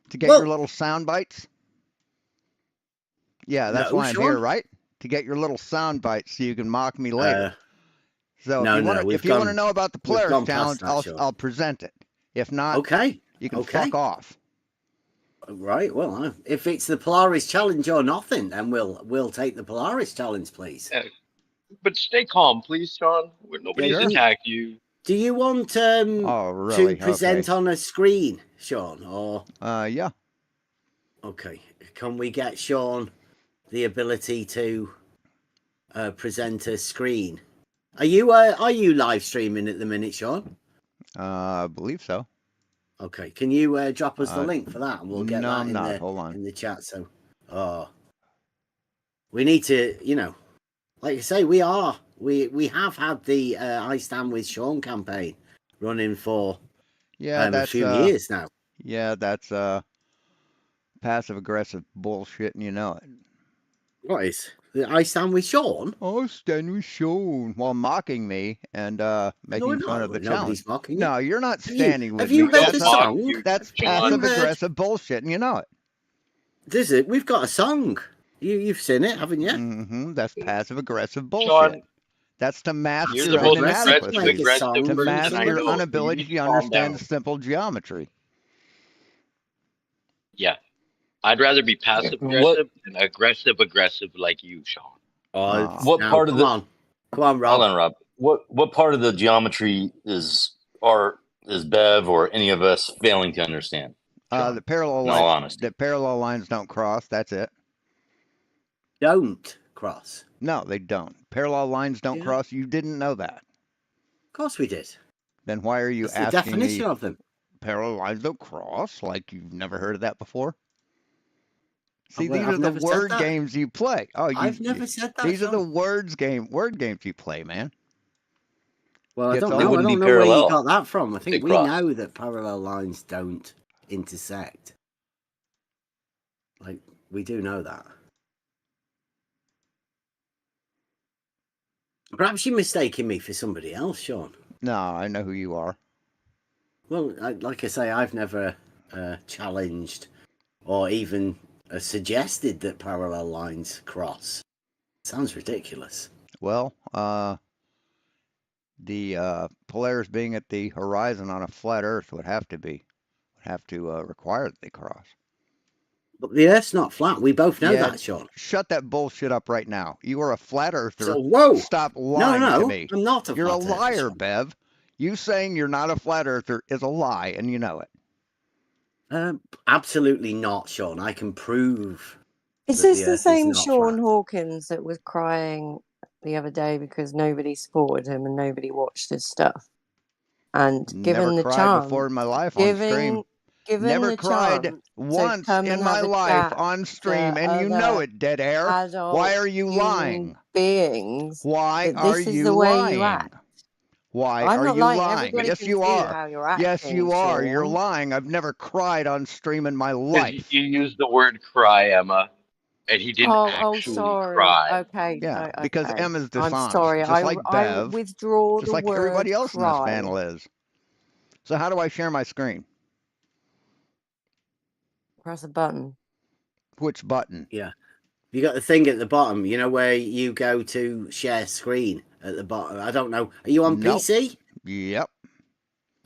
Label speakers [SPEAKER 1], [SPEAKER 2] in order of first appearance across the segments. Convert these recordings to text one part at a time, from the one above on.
[SPEAKER 1] To get your little sound bites? Yeah, that's
[SPEAKER 2] No,
[SPEAKER 1] why I'm
[SPEAKER 2] Sean.
[SPEAKER 1] here, right? To get your little sound bites so you can mock me later. So
[SPEAKER 2] No,
[SPEAKER 1] if you want to know about the Polaris
[SPEAKER 2] gone
[SPEAKER 1] Challenge,
[SPEAKER 2] past that,
[SPEAKER 1] I'll present it. If not,
[SPEAKER 2] okay,
[SPEAKER 1] you can fuck off.
[SPEAKER 2] Right. Well, if it's the Polaris Challenge or nothing, then we'll take the Polaris Challenge, please.
[SPEAKER 3] But stay calm, please, Sean. Nobody's attacked you.
[SPEAKER 2] Do you want
[SPEAKER 1] really?
[SPEAKER 2] to present on a screen, Sean? Or
[SPEAKER 1] yeah.
[SPEAKER 2] Okay. Can we get Sean the ability to present a screen? Are you live streaming at the minute, Sean?
[SPEAKER 1] I believe so.
[SPEAKER 2] Okay. Can you drop us the link for that, and we'll get that
[SPEAKER 1] in
[SPEAKER 2] the chat. So, we need to, like I say, we have had the I Stand With Sean campaign running for a few years now.
[SPEAKER 1] Yeah, that's passive aggressive bullshit, and you know it.
[SPEAKER 2] What is I Stand With Sean?
[SPEAKER 1] I stand with Sean while mocking me and making fun of the challenge.
[SPEAKER 2] Mocking you.
[SPEAKER 1] No, you're not standing with
[SPEAKER 2] me. Have you read the song?
[SPEAKER 1] That's passive aggressive bullshit, and you know it.
[SPEAKER 2] Does it? We've got a song. You've seen it, haven't you?
[SPEAKER 1] Mm-hmm. That's passive aggressive bullshit. Sean, that's to mask your inadequacy, to mask your inability to understand simple geometry.
[SPEAKER 3] Yeah. I'd rather be passive aggressive than aggressive like you, Sean.
[SPEAKER 4] What part of the?
[SPEAKER 2] Come on, Rob.
[SPEAKER 4] Hold on, Rob. What part of the geometry is Bev or any of us failing to understand?
[SPEAKER 1] The parallel lines. The parallel lines don't cross. That's it.
[SPEAKER 2] Don't cross.
[SPEAKER 1] No, they don't. Parallel lines don't cross. You didn't know that.
[SPEAKER 2] Of course we did.
[SPEAKER 1] Then why are you asking
[SPEAKER 2] the definition of them?
[SPEAKER 1] Parallel lines don't cross. Like you've never heard of that before. See, these are the word games you play. Oh,
[SPEAKER 2] I've never said that.
[SPEAKER 1] These are the word games you play, man.
[SPEAKER 2] Well, I don't know where you got that from. I think we know that parallel lines don't intersect. Like, we do know that. Perhaps you're mistaking me for somebody else, Sean.
[SPEAKER 1] No, I know who you are.
[SPEAKER 2] Well, like I say, I've never challenged or even suggested that parallel lines cross. Sounds ridiculous.
[SPEAKER 1] Well, the Polaris being at the horizon on a flat Earth would have to require that they cross.
[SPEAKER 2] But the Earth's not flat. We both know that, Sean.
[SPEAKER 1] Shut that bullshit up right now. You are a flat earther.
[SPEAKER 2] So, whoa!
[SPEAKER 1] Stop lying to me.
[SPEAKER 2] I'm not a
[SPEAKER 1] You're
[SPEAKER 2] flat
[SPEAKER 1] a liar,
[SPEAKER 2] earther,
[SPEAKER 1] Bev. You saying you're not a flat earther is a lie, and you know
[SPEAKER 2] it. Absolutely not, Sean. I can prove.
[SPEAKER 5] Is this the same Sean Hawkins that was crying the other day because nobody supported him and nobody watched his stuff? And given the chance,
[SPEAKER 1] before in my life on stream. Never cried once in my life on stream, and you know it, dead air. Why are you lying?
[SPEAKER 5] Beings.
[SPEAKER 1] Why are you lying? Why are you lying? Yes, you are. Yes, you are. You're lying. I've never cried on stream in my life.
[SPEAKER 3] You used the word cry, Emma, and he didn't actually cry.
[SPEAKER 5] Okay.
[SPEAKER 1] Yeah, because Emma's dishonest.
[SPEAKER 5] I'm sorry.
[SPEAKER 1] Just like Bev.
[SPEAKER 5] I withdraw
[SPEAKER 1] just
[SPEAKER 5] the
[SPEAKER 1] like
[SPEAKER 5] word
[SPEAKER 1] everybody else
[SPEAKER 5] cry.
[SPEAKER 1] in this panel is. So how do I share my screen?
[SPEAKER 5] Press a button.
[SPEAKER 1] Which button?
[SPEAKER 2] Yeah. You got the thing at the bottom, you know, where you go to share screen at the bottom. I don't know. Are you on PC?
[SPEAKER 1] Yep.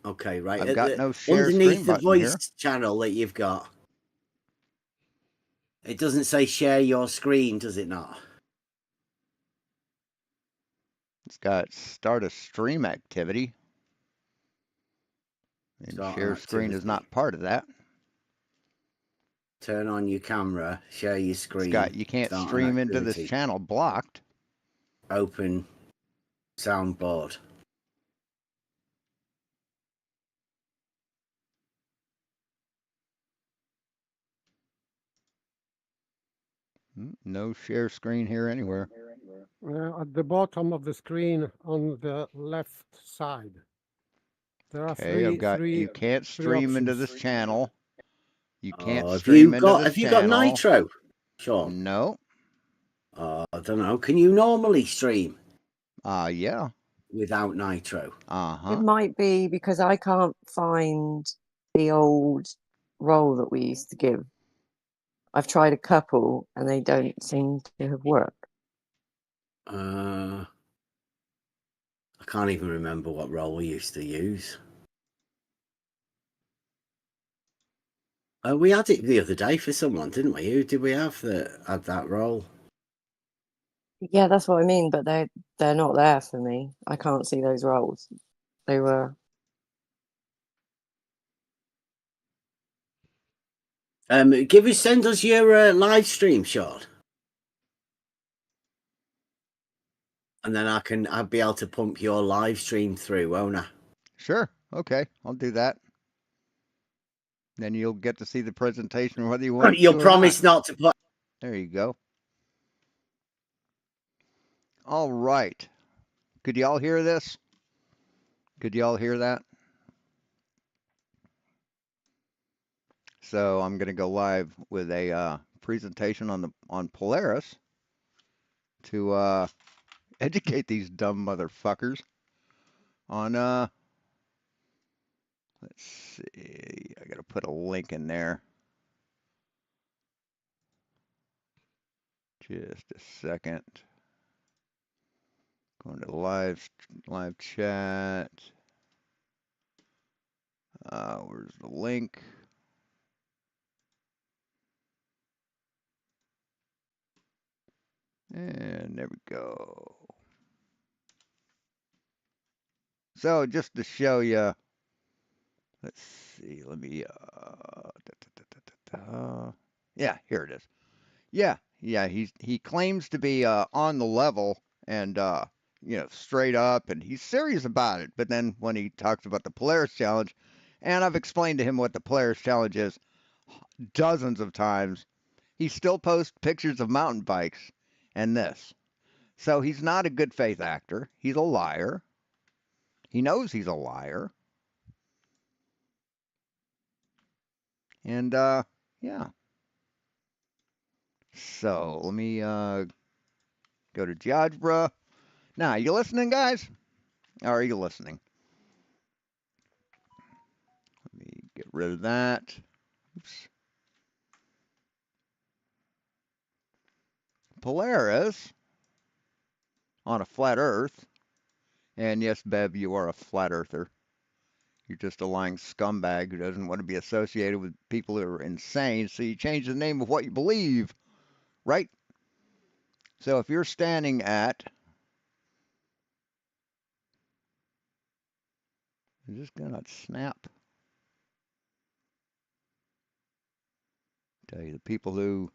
[SPEAKER 2] Okay, right.
[SPEAKER 1] I've got no share
[SPEAKER 2] underneath
[SPEAKER 1] screen
[SPEAKER 2] the voice
[SPEAKER 1] here.
[SPEAKER 2] channel that you've got. It doesn't say share your screen, does it not?
[SPEAKER 1] It's got start a stream activity. And share screen is not part of that.
[SPEAKER 2] Turn on your camera, share your screen.
[SPEAKER 1] Scott, you can't stream into this channel blocked.
[SPEAKER 2] Open soundboard.
[SPEAKER 1] No share screen here anywhere.
[SPEAKER 6] At the bottom of the screen on the left side. There are three.
[SPEAKER 1] You can't stream into this channel. You can't
[SPEAKER 2] stream into this channel. Have you got Nitro, Sean?
[SPEAKER 1] No.
[SPEAKER 2] I don't know. Can you normally stream?
[SPEAKER 1] Yeah.
[SPEAKER 2] Without Nitro?
[SPEAKER 5] It might be because I can't find the old roll that we used to give. I've tried a couple and they don't seem to have worked.
[SPEAKER 2] I can't even remember what roll we used to use. We had it the other day for someone, didn't we? Who did we have that had that roll?
[SPEAKER 5] Yeah, that's what I mean, but they're not there for me. I can't see those rolls. They were.
[SPEAKER 2] Send us your live stream shot, and then I'll be able to pump your live stream through, won't I?
[SPEAKER 1] Sure. Okay, I'll do that. Then you'll get to see the presentation whether you want.
[SPEAKER 2] You'll promise not to put.
[SPEAKER 1] There you go. All right. Could y'all hear this? Could y'all hear that? So I'm going to go live with a presentation on Polaris to educate these dumb motherfuckers on let's see, I got to put a link in there. Just a second. Going to live chat. Where's the link? And there we go. So just to show you, let's see, let me, yeah, here it is. Yeah, he claims to be on the level and straight up, and he's serious about it. But then when he talks about the Polaris Challenge, and I've explained to him what the Polaris Challenge is dozens of times, he still posts pictures of mountain bikes and this. So he's not a good faith actor. He's a liar. He knows he's a liar. And yeah. So let me go to GeoGebra. Now, are you listening, guys? Or are you listening? Let me get rid of that. Oops. Polaris on a flat Earth. And yes, Bev, you are a flat earther. You're just a lying scumbag who doesn't want to be associated with people who are insane, so you change the name of what you believe, right? So if you're standing at, is this gonna snap? Tell you, the people who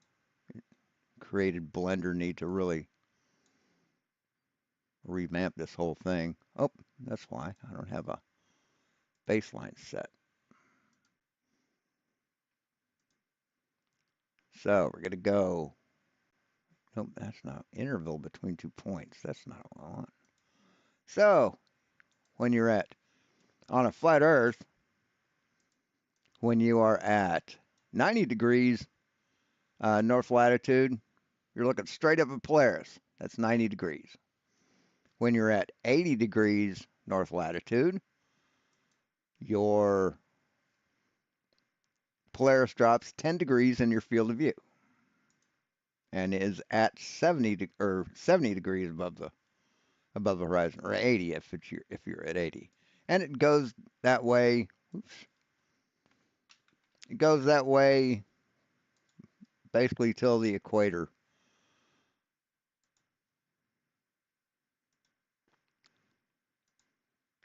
[SPEAKER 1] created Blender need to really revamp this whole thing. Oh, that's why I don't have a baseline set. So we're gonna go. Nope, that's not interval between 2 points. That's not what I want. So when you're on a flat Earth, when you are at 90 degrees north latitude, you're looking straight up at Polaris. That's 90 degrees. When you're at 80 degrees north latitude, your Polaris drops 10 degrees in your field of view and is at 70 degrees above the horizon, or 80 if you're at 80. And it goes that way. Oops. It goes that way basically till the equator.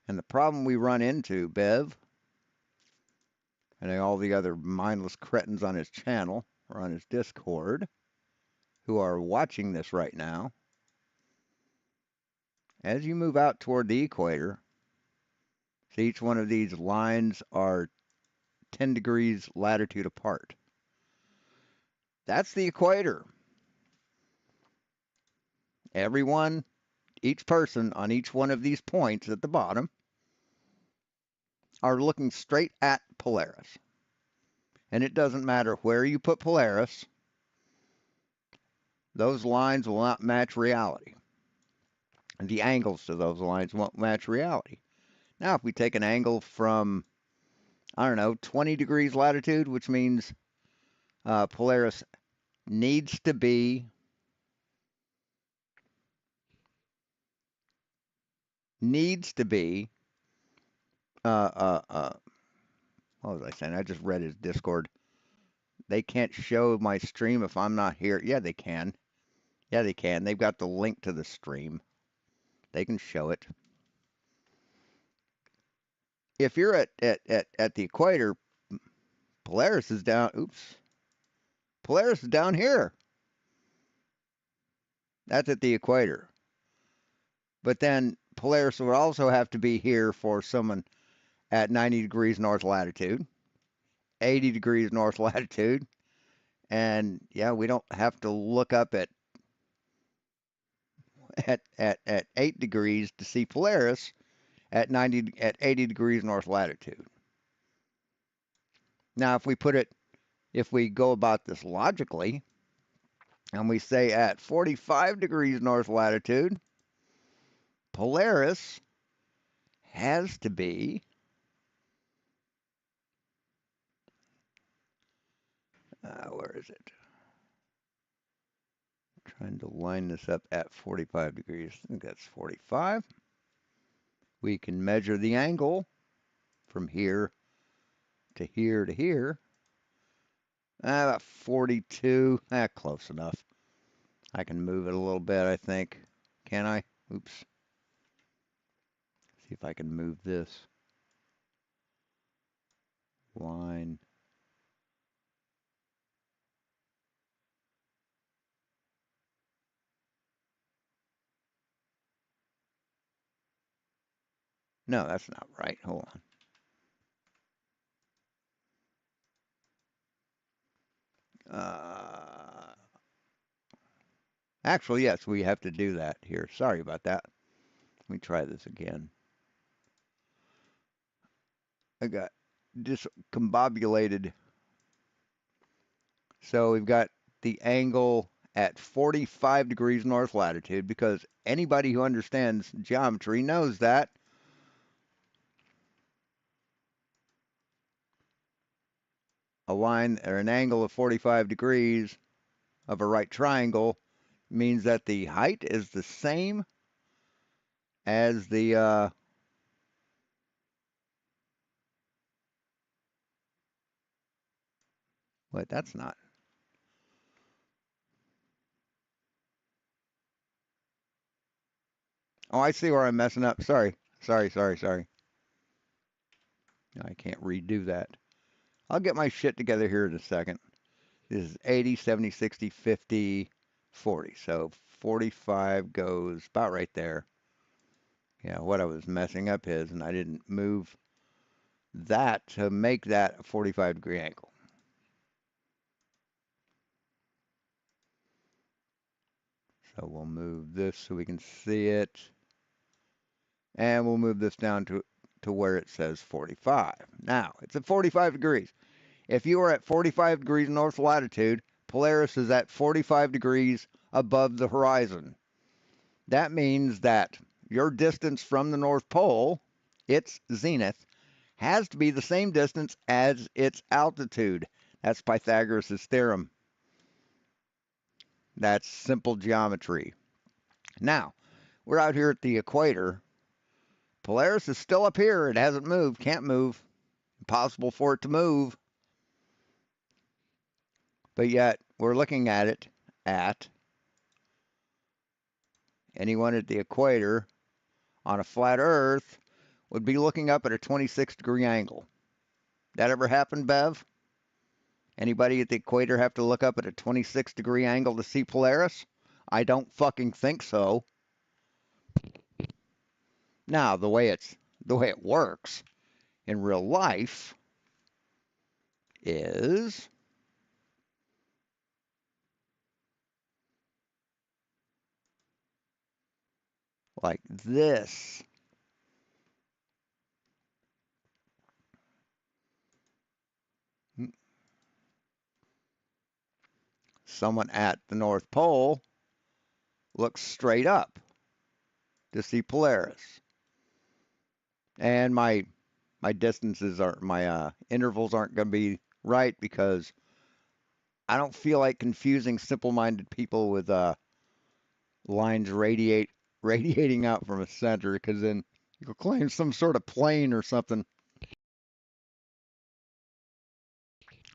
[SPEAKER 1] And the problem we run into, Bev, and all the other mindless cretins on his channel or on his Discord who are watching this right now, as you move out toward the equator, see each one of these lines are 10 degrees latitude apart. That's the equator. Everyone, each person on each one of these points at the bottom are looking straight at Polaris. And it doesn't matter where you put Polaris, those lines will not match reality. And the angles to those lines won't match reality. Now, if we take an angle from I don't know, 20 degrees latitude, which means Polaris needs to be what was I saying? I just read his Discord. They can't show my stream if I'm not here. Yeah, they can. Yeah, they can. They've got the link to the stream. They can show it. If you're at the equator, Polaris is down. Oops. Polaris is down here. That's at the equator. But then Polaris would also have to be here for someone at 90 degrees north latitude, 80 degrees north latitude. And yeah, we don't have to look up at 8 degrees to see Polaris at 80 degrees north latitude. Now, if we go about this logically, and we say at 45 degrees north latitude, Polaris has to be where is it? Trying to line this up at 45 degrees. I think that's 45. We can measure the angle from here to here to here. About 42. Close enough. I can move it a little bit, I think. Can I? Oops. See if I can move this line. No, that's not right. Hold on. Actually, yes, we have to do that here. Sorry about that. Let me try this again. I got discombobulated. So we've got the angle at 45 degrees north latitude, because anybody who understands geometry knows that a line or an angle of 45 degrees of a right triangle means that the height is the same as the wait, that's not. Oh, I see where I'm messing up. Sorry. No, I can't redo that. I'll get my shit together here in a second. This is 80, 70, 60, 50, 40. So 45 goes about right there. Yeah, what I was messing up is, and I didn't move that to make that a 45 degree angle. So we'll move this so we can see it. And we'll move this down to where it says 45. Now, it's at 45 degrees. If you are at 45 degrees north latitude, Polaris is at 45 degrees above the horizon. That means that your distance from the North Pole, its zenith, has to be the same distance as its altitude. That's Pythagoras' theorem. That's simple geometry. Now, we're out here at the equator. Polaris is still up here. It hasn't moved, can't move. Impossible for it to move. But yet, we're looking at it at anyone at the equator on a flat Earth would be looking up at a 26 degree angle. That ever happened, Bev? Anybody at the equator have to look up at a 26 degree angle to see Polaris? I don't fucking think so. Now, the way it works in real life is like this. Someone at the North Pole looks straight up to see Polaris. And my distances aren't, my intervals aren't going to be right because I don't feel like confusing simple-minded people with lines radiating out from a center, because then you'll claim some sort of plane or something.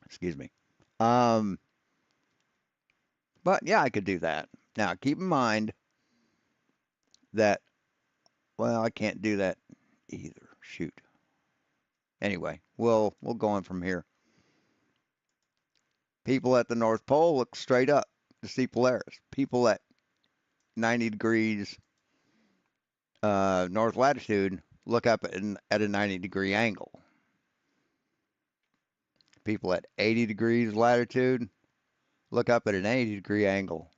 [SPEAKER 1] Excuse me. But yeah, I could do that. Now, keep in mind that, well, I can't do that either. Shoot. Anyway, we'll go on from here. People at the North Pole look straight up to see Polaris. People at 90 degrees north latitude look up at a 90-degree angle. People at 80 degrees latitude look up at an 80-degree angle.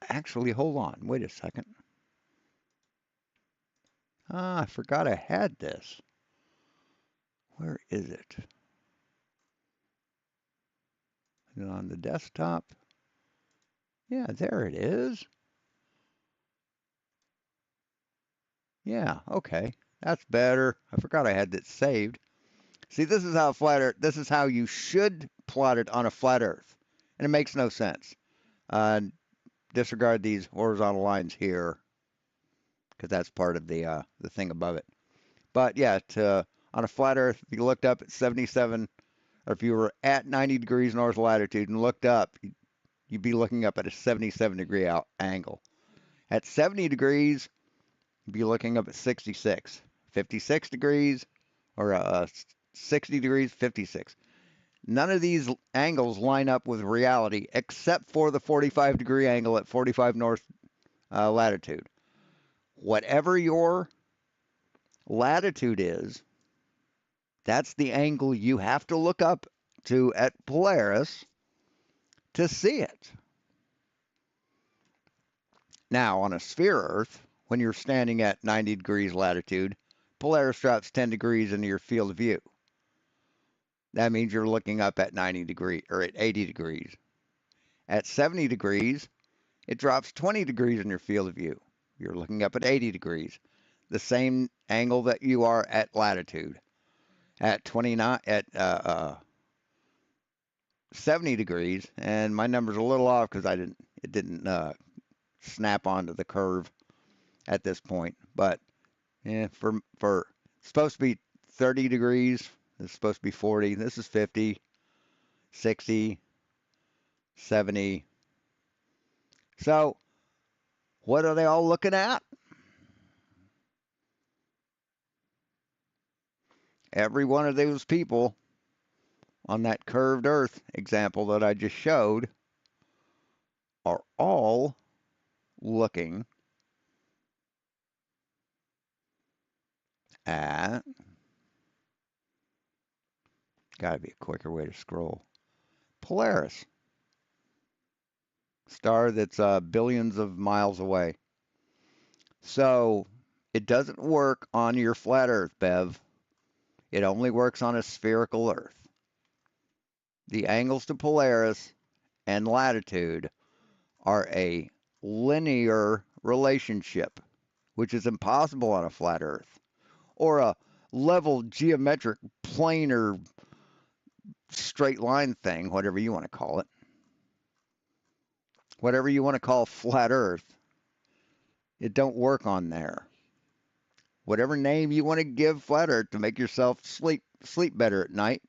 [SPEAKER 1] Actually, hold on. Wait a second. I forgot I had this. Where is it? Is it on the desktop? Yeah, there it is. Yeah, okay. That's better. I forgot I had that saved. See, this is how you should plot it on a flat Earth. And it makes no sense. Disregard these horizontal lines here, because that's part of the thing above it. But yeah, on a flat Earth, if you looked up at 77, or if you were at 90 degrees north latitude and looked up, you'd be looking up at a 77-degree angle. At 70 degrees, you'd be looking up at 66. 56 degrees, or 60 degrees, 56. None of these angles line up with reality except for the 45-degree angle at 45 north latitude. Whatever your latitude is, that's the angle you have to look up to at Polaris to see it. Now, on a sphere Earth, when you're standing at 90 degrees latitude, Polaris drops 10 degrees into your field of view. That means you're looking up at 90 degrees or at 80 degrees. At 70 degrees, it drops 20 degrees in your field of view. You're looking up at 80 degrees, the same angle that you are at latitude. At 70 degrees, and my number's a little off because it didn't snap onto the curve at this point. But yeah, for it's supposed to be 30 degrees. It's supposed to be 40. This is 50, 60, 70. So, what are they all looking at? Every one of those people on that curved Earth example that I just showed are all looking at, gotta be a quicker way to scroll, Polaris, star that's billions of miles away. So it doesn't work on your flat Earth, Bev. It only works on a spherical Earth. The angles to Polaris and latitude are a linear relationship, which is impossible on a flat Earth, or a level geometric planar straight line thing, whatever you want to call it. Whatever you want to call flat Earth, it don't work on there. Whatever name you want to give flat Earth to make yourself sleep better at night,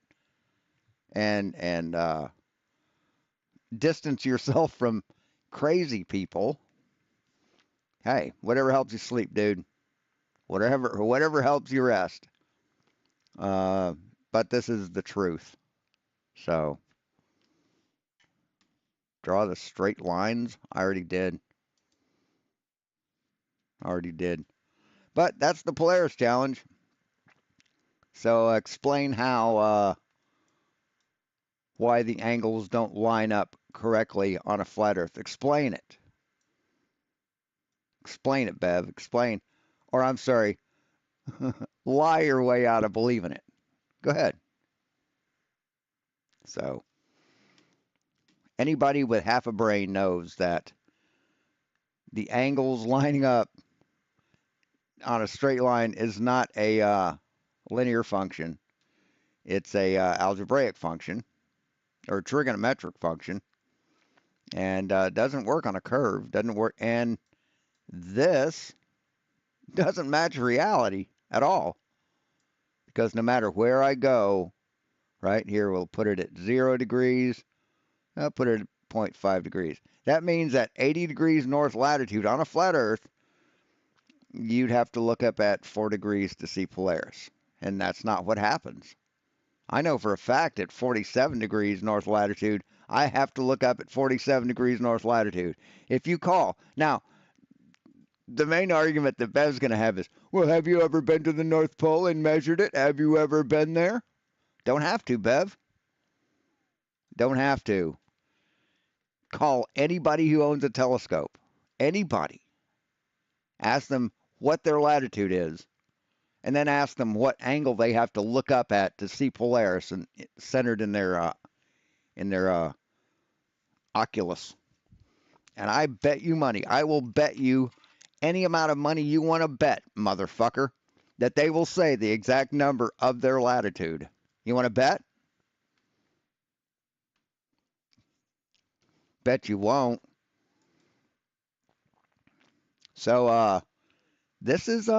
[SPEAKER 1] and distance yourself from crazy people. Hey, whatever helps you sleep, dude. Whatever helps you rest. But this is the truth. So, draw the straight lines. I already did. But that's the Polaris challenge. So explain how why the angles don't line up correctly on a flat Earth. Explain it. Explain it, Bev. Explain. Or I'm sorry, lie your way out of believing it. Go ahead. So anybody with half a brain knows that the angles lining up on a straight line is not a linear function. It's a algebraic function or trigonometric function, and doesn't work on a curve. Doesn't work, and this doesn't match reality at all, because no matter where I go, right here we'll put it at 0 degrees. I'll put it at 0.5 degrees. That means at 80 degrees north latitude on a flat Earth, you'd have to look up at 4 degrees to see Polaris, and that's not what happens. I know for a fact at 47 degrees north latitude, I have to look up at 47 degrees north latitude. If you call, now, the main argument that Bev's going to have is, well, have you ever been to the North Pole and measured it? Have you ever been there? Don't have to, Bev. Don't have to. Call anybody who owns a telescope. Anybody. Ask them what their latitude is, and then ask them what angle they have to look up at to see Polaris and centered in their oculus. And I bet you money, I will bet you any amount of money you want to bet, motherfucker, that they will say the exact number of their latitude. You want to bet? Bet you won't. So this is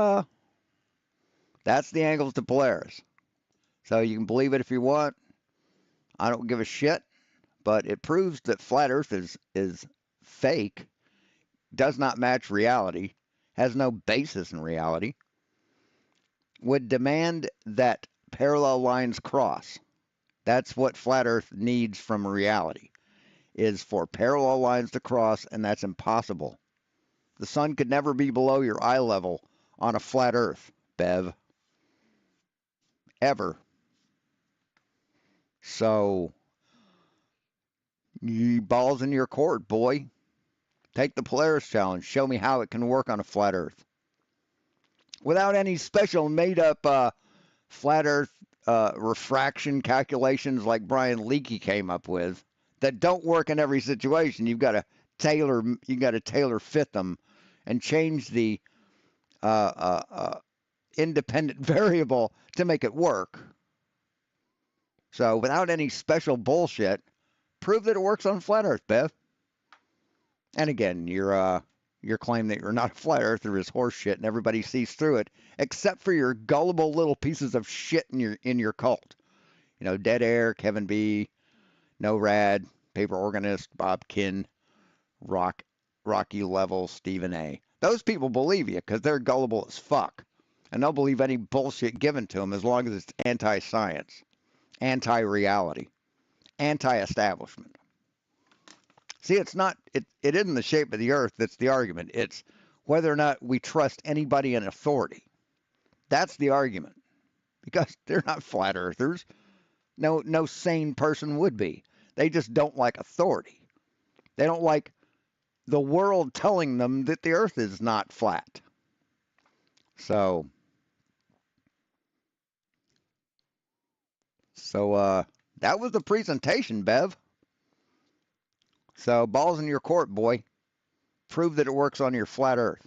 [SPEAKER 1] that's the angles to Polaris. So you can believe it if you want. I don't give a shit, but it proves that flat Earth is fake, does not match reality, has no basis in reality, would demand that parallel lines cross. That's what flat Earth needs from reality, is for parallel lines to cross, and that's impossible. The sun could never be below your eye level on a flat Earth, Bev. Ever. So, you balls in your court, boy. Take the Polaris challenge. Show me how it can work on a flat Earth. Without any special made-up flat Earth refraction calculations like Brian Leakey came up with that don't work in every situation. You've got to tailor fit them and change the independent variable to make it work. So without any special bullshit, prove that it works on flat Earth, Bev. And again, your claim that you're not a flat earther is horseshit, and everybody sees through it, except for your gullible little pieces of shit in your cult. You know, Dead Air, Kevin B, No Rad, Paper Organist, Bob Kin, Rocky Level, Stephen A. Those people believe you because they're gullible as fuck, and they'll believe any bullshit given to them as long as it's anti-science, anti-reality, anti-establishment. See, it isn't the shape of the Earth that's the argument. It's whether or not we trust anybody in authority. That's the argument. Because they're not flat earthers. No sane person would be. They just don't like authority. They don't like the world telling them that the Earth is not flat. So that was the presentation, Bev. So balls in your court, boy. Prove that it works on your flat Earth.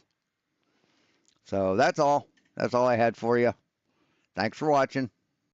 [SPEAKER 1] So that's all. That's all I had for you. Thanks for watching.